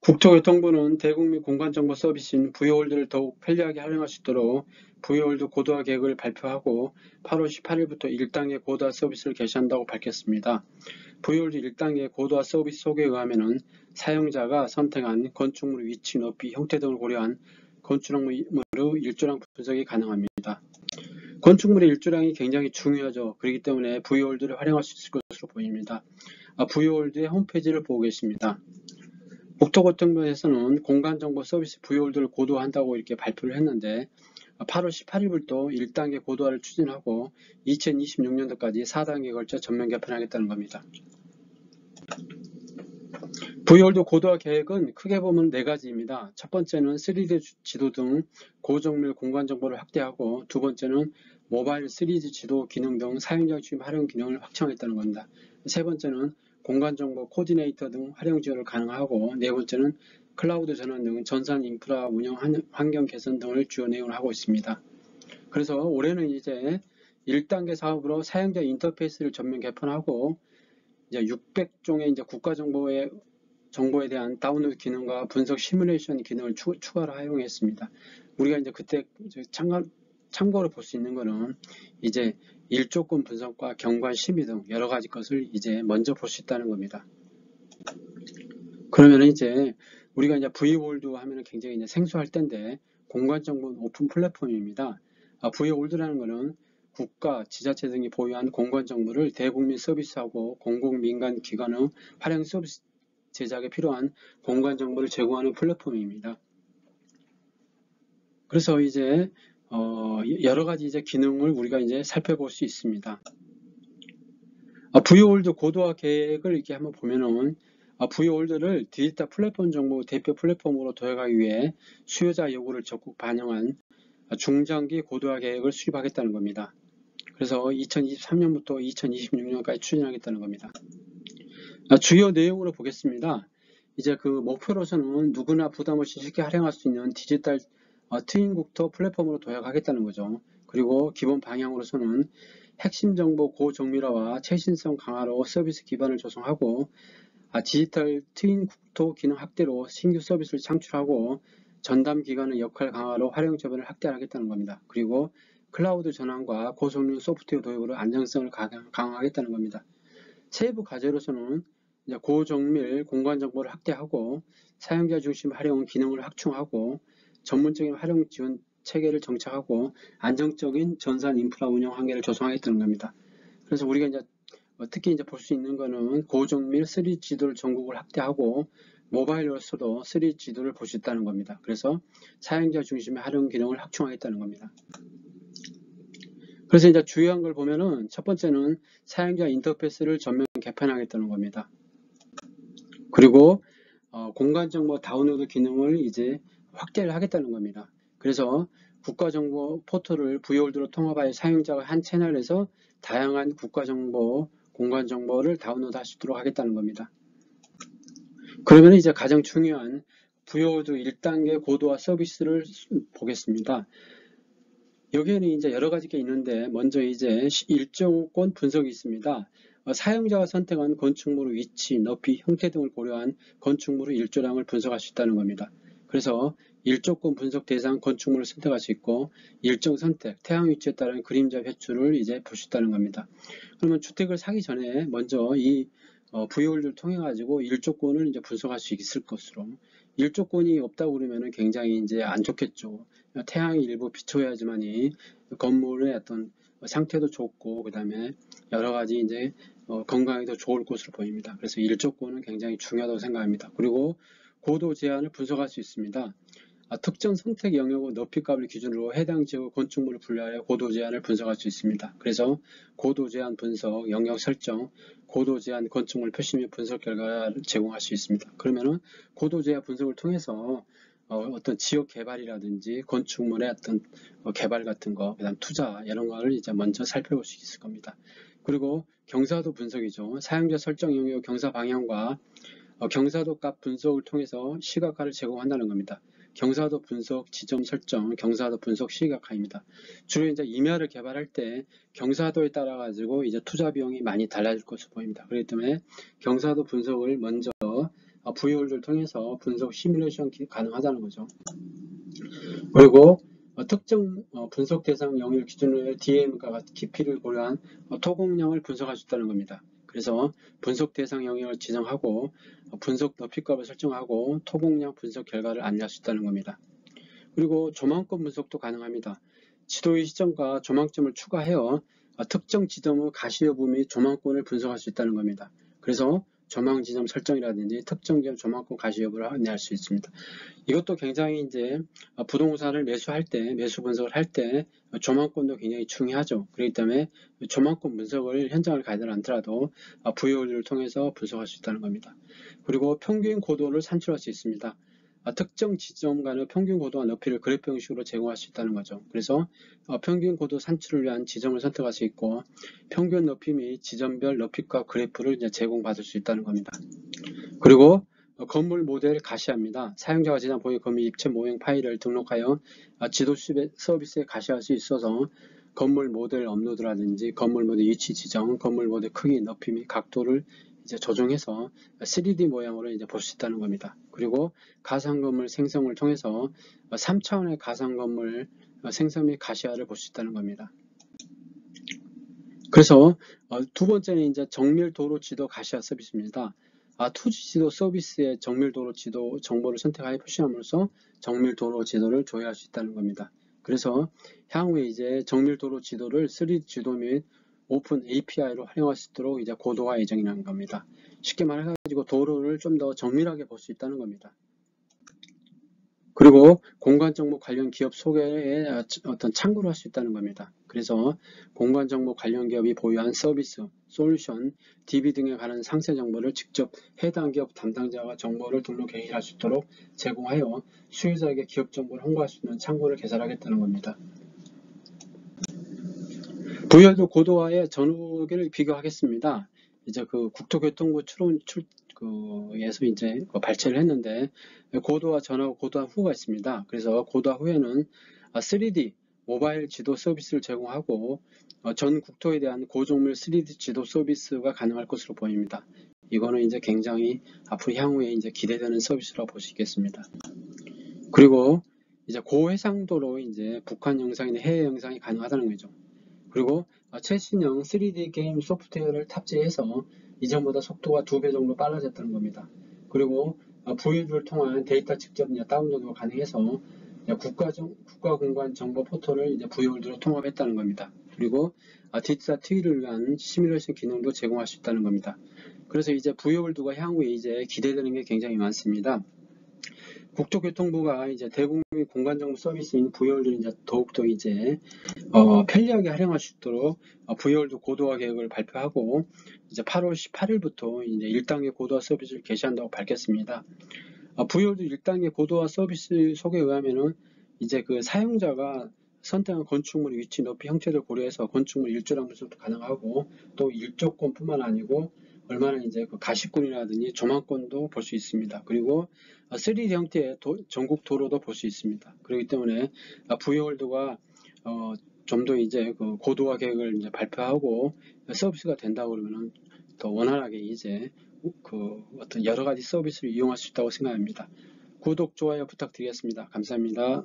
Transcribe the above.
국토교통부는 대국민 공간정보 서비스인 VOLD를 더욱 편리하게 활용할 수 있도록 VOLD 고도화 계획을 발표하고 8월 18일부터 1단계 고도화 서비스를 개시한다고 밝혔습니다. VOLD 1단계 고도화 서비스 소개에 의하면 사용자가 선택한 건축물의 위치, 높이, 형태 등을 고려한 건축물의 일조량 분석이 가능합니다. 건축물의 일조량이 굉장히 중요하죠. 그렇기 때문에 VOLD를 활용할 수 있을 것으로 보입니다. VOLD의 홈페이지를 보고 계십니다. 국토교통부에서는 공간정보 서비스 VOLD를 고도화한다고 이렇게 발표를 했는데 8월 18일부터 1단계 고도화를 추진하고 2026년도까지 4단계에 걸쳐 전면 개편하겠다는 겁니다. VOLD 고도화 계획은 크게 보면 4가지입니다. 첫 번째는 3D 지도 등 고정밀 공간정보를 확대하고, 두 번째는 모바일 3D 지도 기능 등 사용자 중심 활용 기능을 확충하겠다는 겁니다. 세 번째는 공간정보 코디네이터 등 활용 지원을 가능하고, 네 번째는 클라우드 전환 등 전산 인프라 운영 환경 개선 등을 주요 내용을 하고 있습니다. 그래서 올해는 이제 1단계 사업으로 사용자 인터페이스를 전면 개편하고, 이제 600종의 이제 국가정보에 대한 다운로드 기능과 분석 시뮬레이션 기능을 추가로 활용했습니다. 우리가 이제 그때 참고로 볼 수 있는 거는 이제 일조권 분석과 경관 심의 등 여러 가지 것을 이제 먼저 볼 수 있다는 겁니다. 그러면 이제 우리가 이제 VOLD 하면은 굉장히 이제 생소할 텐데, 공간정보는 오픈 플랫폼입니다. VOLD라는 거는 국가, 지자체 등이 보유한 공간정보를 대국민 서비스하고 공공민간 기관의 활용 서비스 제작에 필요한 공간정보를 제공하는 플랫폼입니다. 그래서 이제 여러 가지 이제 기능을 우리가 이제 살펴볼 수 있습니다. VOLD 고도화 계획을 이렇게 한번 보면은 VOLD를 디지털 플랫폼 정보 대표 플랫폼으로 도약하기 위해 수요자 요구를 적극 반영한 중장기 고도화 계획을 수립하겠다는 겁니다. 그래서 2023년부터 2026년까지 추진하겠다는 겁니다. 주요 내용으로 보겠습니다. 이제 그 목표로서는 누구나 부담 없이 쉽게 활용할 수 있는 디지털 트윈 국토 플랫폼으로 도약하겠다는 거죠. 그리고 기본 방향으로서는 핵심 정보 고정밀화와 최신성 강화로 서비스 기반을 조성하고, 디지털 트윈 국토 기능 확대로 신규 서비스를 창출하고, 전담 기관의 역할 강화로 활용 저변을 확대하겠다는 겁니다. 그리고 클라우드 전환과 고성능 소프트웨어 도입으로 안정성을 강화하겠다는 겁니다. 세부 과제로서는 이제 고정밀 공간 정보를 확대하고, 사용자 중심 활용 기능을 확충하고, 전문적인 활용 지원 체계를 정착하고, 안정적인 전산 인프라 운영 환경을 조성하겠다는 겁니다. 그래서 우리가 이제 특히 이제 볼 수 있는 거는 고정밀 3D 지도를 전국을 확대하고, 모바일로서도 3D 지도를 볼 수 있다는 겁니다. 그래서 사용자 중심의 활용 기능을 확충하겠다는 겁니다. 그래서 이제 주요한 걸 보면은 첫 번째는 사용자 인터페이스를 전면 개편하겠다는 겁니다. 그리고 공간정보 다운로드 기능을 이제 확대를 하겠다는 겁니다. 그래서 국가정보 포털을 VOLD로 통합하여 사용자가 한 채널에서 다양한 국가정보, 공간정보를 다운로드 할 수 있도록 하겠다는 겁니다. 그러면 이제 가장 중요한 VOLD 1단계 고도화 서비스를 보겠습니다. 여기에는 이제 여러 가지가 있는데, 먼저 이제 일조권 분석이 있습니다. 사용자가 선택한 건축물의 위치, 높이, 형태 등을 고려한 건축물의 일조량을 분석할 수 있다는 겁니다. 그래서 일조권 분석 대상 건축물을 선택할 수 있고, 일정 선택, 태양 위치에 따른 그림자 회출을 이제 볼 수 있다는 겁니다. 그러면 주택을 사기 전에 먼저 이 VOLD를 통해 가지고 일조권을 이제 분석할 수 있을 것으로, 일조권이 없다고 그러면은 굉장히 이제 안 좋겠죠. 태양이 일부 비춰야지만이 건물의 어떤 상태도 좋고, 그 다음에 여러 가지 이제 건강에도 좋을 것으로 보입니다. 그래서 일조권은 굉장히 중요하다고 생각합니다. 그리고 고도 제한을 분석할 수 있습니다. 특정 선택 영역의 높이값을 기준으로 해당 지역의 건축물을 분류하여 고도 제한을 분석할 수 있습니다. 그래서 고도 제한 분석, 영역 설정, 고도 제한 건축물 표시 및 분석 결과를 제공할 수 있습니다. 그러면은 고도 제한 분석을 통해서 어떤 지역 개발이라든지 건축물의 어떤 개발 같은 거, 그다음 투자 이런 거를 이제 먼저 살펴볼 수 있을 겁니다. 그리고 경사도 분석이죠. 사용자 설정 영역 경사 방향과 경사도 값 분석을 통해서 시각화를 제공한다는 겁니다. 경사도 분석, 지점 설정, 경사도 분석 시각화입니다. 주로 이제 임야를 개발할 때 경사도에 따라 가지고 이제 투자 비용이 많이 달라질 것으로 보입니다. 그렇기 때문에 경사도 분석을 먼저 VOL들을 통해서 분석 시뮬레이션 가능하다는 거죠. 그리고 특정 분석 대상 영역 기준으로 DM과 깊이를 고려한 토공량을 분석할 수 있다는 겁니다. 그래서 분석 대상 영역을 지정하고 분석 높이값을 설정하고 토공량 분석 결과를 안내할 수 있다는 겁니다. 그리고 조망권 분석도 가능합니다. 지도의 시점과 조망점을 추가하여 특정 지점의 가시여부 및 조망권을 분석할 수 있다는 겁니다. 그래서 조망 지점 설정이라든지 특정 지점 조망권 가시 여부를 안내할 수 있습니다. 이것도 굉장히 이제 부동산을 매수할 때, 매수 분석을 할 때 조망권도 굉장히 중요하죠. 그렇기 때문에 조망권 분석을 현장을 가지 않더라도 VOL을 통해서 분석할 수 있다는 겁니다. 그리고 평균 고도를 산출할 수 있습니다. 특정 지점 간의 평균 고도와 높이를 그래프 형식으로 제공할 수 있다는 거죠. 그래서 평균 고도 산출을 위한 지점을 선택할 수 있고 평균 높이 및 지점별 높이값 그래프를 이제 제공받을 수 있다는 겁니다. 그리고 건물 모델 가시화입니다. 사용자가 지난 보행 건물 입체 모형 파일을 등록하여 지도 서비스에 가시할 수 있어서 건물 모델 업로드라든지 건물 모델 위치 지정, 건물 모델 크기, 높이 및 각도를 이제 조정해서 3D 모양으로 이제 볼 수 있다는 겁니다. 그리고 가상 건물 생성을 통해서 3차원의 가상 건물 생성 및 가시화를 볼 수 있다는 겁니다. 그래서 두 번째는 이제 정밀 도로 지도 가시화 서비스입니다. 투지 지도 서비스의 정밀 도로 지도 정보를 선택하여 표시함으로써 정밀 도로 지도를 조회할 수 있다는 겁니다. 그래서 향후에 이제 정밀 도로 지도를 3D 지도 및 오픈 API로 활용할 수 있도록 이제 고도화 예정이라는 겁니다. 쉽게 말해가지고 도로를 좀 더 정밀하게 볼 수 있다는 겁니다. 그리고 공간정보 관련 기업 소개에 어떤 참고를 할 수 있다는 겁니다. 그래서 공간정보 관련 기업이 보유한 서비스, 솔루션, DB 등에 관한 상세 정보를 직접 해당 기업 담당자가 정보를 등록 개인할 수 있도록 제공하여 수요자에게 기업 정보를 홍보할 수 있는 창구를 개설하겠다는 겁니다. VOL도 고도화의 전후기를 비교하겠습니다. 이제 그 국토교통부 에서 이제 발췌를 했는데 고도화 전하고 고도화 후가 있습니다. 그래서 고도화 후에는 3D 모바일 지도 서비스를 제공하고 전 국토에 대한 고정밀 3D 지도 서비스가 가능할 것으로 보입니다. 이거는 이제 굉장히 앞으로 향후에 이제 기대되는 서비스라고 볼 수 있겠습니다. 그리고 이제 고해상도로 이제 북한 영상이나 해외 영상이 가능하다는 거죠. 그리고 최신형 3D 게임 소프트웨어를 탑재해서 이전보다 속도가 2배 정도 빨라졌다는 겁니다. 그리고 VOL을 통한 데이터 직접 다운로드가 가능해서 국가 공간 정보 포털을 이제 VOL로 통합했다는 겁니다. 그리고 디지털 트위를 위한 시뮬레이션 기능도 제공할 수 있다는 겁니다. 그래서 이제 VOL가 향후에 이제 기대되는 게 굉장히 많습니다. 국토교통부가 이제 대국민 공간정보 서비스인 VOL을 이제 더욱더 이제 편리하게 활용할 수 있도록 VOL도 고도화 계획을 발표하고 이제 8월 18일부터 이제 1단계 고도화 서비스를 개시한다고 밝혔습니다. VOL도 1단계 고도화 서비스 소개에 의하면은 이제 그 사용자가 선택한 건축물의 위치, 높이, 형태를 고려해서 건축물 일조량 분석도 가능하고 또 일조권뿐만 아니고 얼마나 이제 그 가시권이라든지 조망권도 볼 수 있습니다. 그리고 3D 형태의 전국 도로도 볼 수 있습니다. 그렇기 때문에 VOL도가 좀 더 이제 그 고도화 계획을 이제 발표하고 서비스가 된다고 그러면은 더 원활하게 이제 그 어떤 여러 가지 서비스를 이용할 수 있다고 생각합니다. 구독, 좋아요 부탁드리겠습니다. 감사합니다.